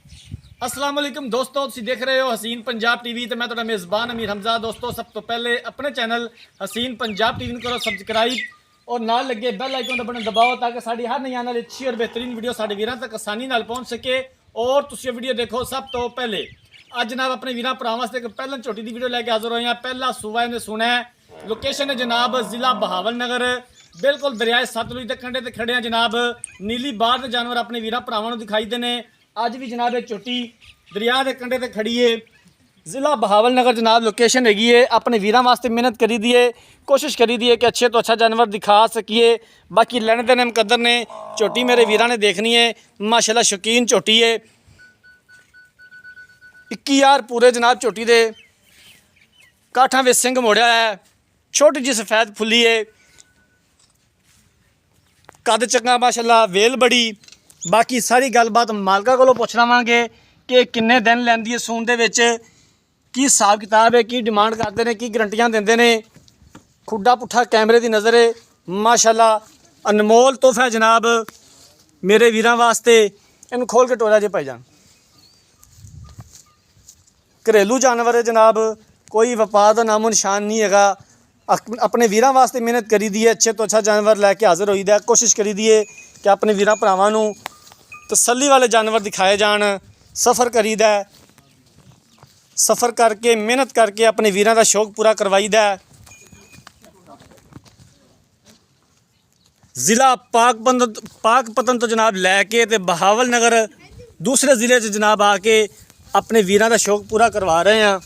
अस्सलाम वालेकुम दोस्तों, तुसीं देख रहे हो हसीन पंजाब टीवी तो मैं तुहाडा मेज़बान अमीर हमजा। दोस्तों, सब तो पहले अपने चैनल हसीन पंजाब टीवी करो सबसक्राइब और नाल लगे बैल आइकन का बटन दबाओ ताकि साड़ी हर नई आने वाली अच्छी और बेहतरीन वीडियो साडे वीरां तक आसानी नाल पहुँच सके और तुसीं वीडियो देखो सब तो पहले। अज जनाब अपने वीरां भरावां वास्ते एक पहलन झोटी की वीडियो लैके हाज़र होए हैं। पहला सूबा इन्हें सुना है, लोकेशन है जनाब जिला बहावल नगर, बिल्कुल दरियाए सतलुज के कंढे ते खड़े हैं जनाब। नीली बार के जानवर अपने वीरां भरावां नूं दिखाई देने। अज भी जनाब ये झोटी दरिया के कंढे ते खड़ी है, जिला बहावल नगर जनाब लोकेशन हैगी है। अपने वीरां वास्ते मेहनत करी दी है, कोशिश करी दी है कि अच्छे तो अच्छा जानवर दिखा सकिए। बाकी लेने देने मुकद्दर ने, झोटी मेरे वीरां ने देखनी है। माशाल्लाह शौकीन झोटी है। 21,000 पूरे जनाब झोटी दे। काठा विच सिंह मोड़िया है, छोटी जी सफेद फुली है, कद चंगा माशाल्लाह, वेल बड़ी। बाकी सारी गलबात मालका कोलों पुछ लवांगे कि किन्ने दिन लैंदी है सून दे विच, की हिसाब किताब है, की डिमांड करते हैं, की गरंटियां देंदे ने। खुड्डा पुट्ठा कैमरे की नज़र है माशाल्लाह, अनमोल तोहफा है जनाब मेरे वीरां वास्ते। इनू खोल के टोला जे भाईजान। घरेलू जानवर है जनाब, कोई व्यापार का नामो निशान नहीं हैगा। अपने वीरां वास्ते मेहनत करी दी है, अच्छे तो अच्छा जानवर लैके हाज़र होई दा। कोशिश करी दी है कि अपने वीरां भरावां नूं तसल्ली वाले जानवर दिखाए जान। सफ़र करीदा है, सफ़र करके मेहनत करके अपने वीरां दा शौक पूरा करवाईदा है। ज़िला पाकपतन तो जनाब लैके ते बहावल नगर दूसरे ज़िले च जनाब आके अपने वीरां दा शौक पूरा करवा रहे हैं।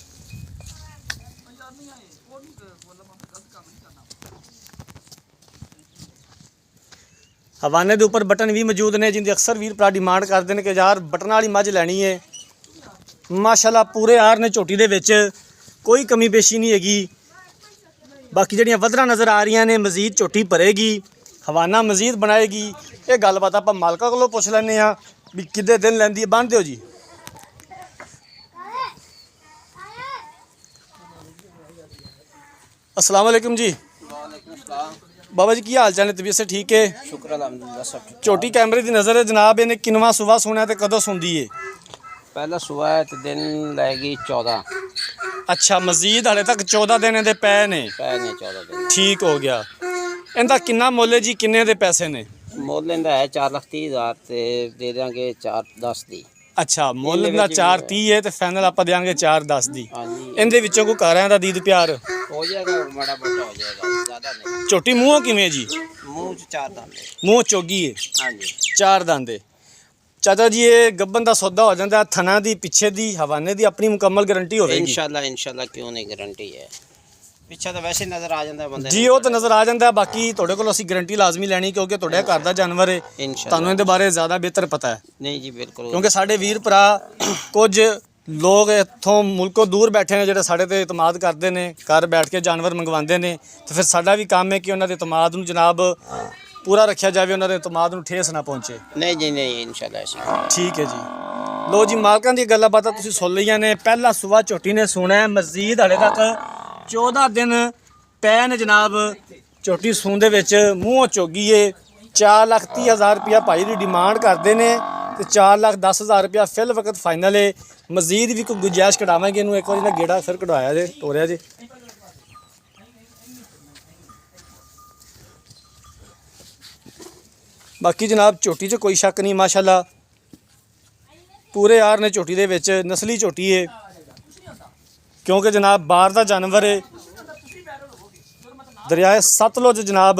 हवाने के उपर बटन भी मौजूद ने, जिनकी अक्सर वीर भरा डिमांड करते हैं कि यार बटन वाली मझ लैनी है। माशाल्लाह पूरे आर ने झोटी दे विच, कोई कमी पेशी नहीं हैगी। बाकी जड़ियाँ वधरा नज़र आ रही ने, मजीद झोटी भरेगी, हवाना मजीद बनाएगी। ये गलबात आप मालका कोलों पुछ लैने भी कितने दिन लैंदी है। बन दो जी। अस्सलाम वालेकुम जी। बाबा जी की हाल चाल है? तबीयत से ठीक है? शुक्र अल्हम्दुलिल्लाह सब ठीक। झोटी कैमरे की नज़र है जनाब, इन्हें किनवा सुबह सुना तो कदों सुनती है? पहला सुबह है तो दिन लगेगी 14। अच्छा, मजीद हाले तक 14 दिन इहदे पै ने? पै ने 14 दिन। ठीक हो गया। इनका किन्ना मुੱਲ है जी, किन्ने दे पैसे ने? मुੱਲ इहदा है 4,30,000 ते दे देंगे 4,10 दी। अच्छा, मुੱਲ इहदा 4,30 है तो फाइनल आप देंगे 4,10 दी। हाँ जी, इहदे विचों कोई घरां दा दीद प्यार हो जाएगा, बड़ा बड़ा हो जाएगा, ज़्यादा नहीं। झोटी मूँहों किवें जी? मुँह च 4 दाने। मूँह चोगी है? हाँ जी। 4 दांदे। चाचा जी ये गब्बन का सौदा हो जाता, थना दी पिछे दी हवाने दी अपनी मुकम्मल गारंटी होगी? इंशाल्लाह क्यों नहीं, गारंटी है। पिछा तो वैसे नज़र आ जाता बंदे जी, वो तो नज़र आ जाता। बाकी थोड़े को असीं गारंटी लाजमी लैनी, क्योंकि थोड़े घर का जानवर है, तुहानूं इहदे बारे ज़्यादा बेहतर पता है। नहीं जी बिल्कुल, क्योंकि साडे वीर भरा कुछ लोग इत्थों मुल्कों दूर बैठे ने जिहड़े साडे ते इतमाद करते हैं, घर बैठ के जानवर मंगवाते हैं। तो फिर साडा भी काम है कि उन्हां दे इतमाद नूं जनाब पूरा रखा जाए, उन्हां दे इतमाद नूं ठेस ना पहुँचे। नहीं जी नहीं, इंशाल्लाह ऐसी। ठीक है जी। लो जी, मालकां दी गल्लां बातां तुसीं सुन लईआं ने। पहला सुबह झोटी ने सुना है, मजीद हाले तक 14 दिन पै ने जनाब। झोटी सून दे विच मूँहों चोगी है। 4,30,000 रुपया भाई की डिमांड करते हैं तो 4,10,000 रुपया फिल वक्त फाइनल है। मजीद भी कोई गुंजाइश कढ़ावांगे, इनू एक बार ना गेड़ा फिर कढ़वाया जे, टोरिया जे। बाकी जनाब झोटी च कोई शक नहीं, माशाल्लाह पूरे यार ने झोटी दे विच। नस्ली झोटी है, क्योंकि जनाब बाहर का जानवर है। दरियाए सतलुज जनाब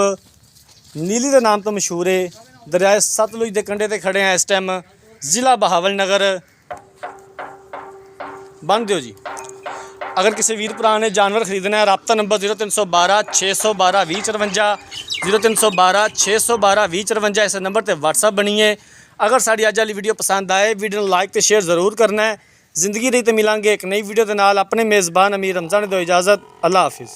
नीली के नाम तो मशहूर है। दरियाए सतलुज के कंढे ते खड़े हैं इस टाइम, ज़िला बहावल नगर। बन दो जी। अगर किसी वीर भरा ने जानवर खरीदना है, रबता नंबर 0312 612 2054, 0312 612 2054, इस नंबर पर व्हाट्सअप बनी है। अगर साड़ी अज वाली वीडियो पसंद आए, वीडियो को लाइक तो शेयर जरूर करना है। जिंदगी रही तो मिलांगे एक नई वीडियो के नाल। अपने मेज़बान अमीर हमजा ने दो इजाज़त। अल्लाह हाफिज़।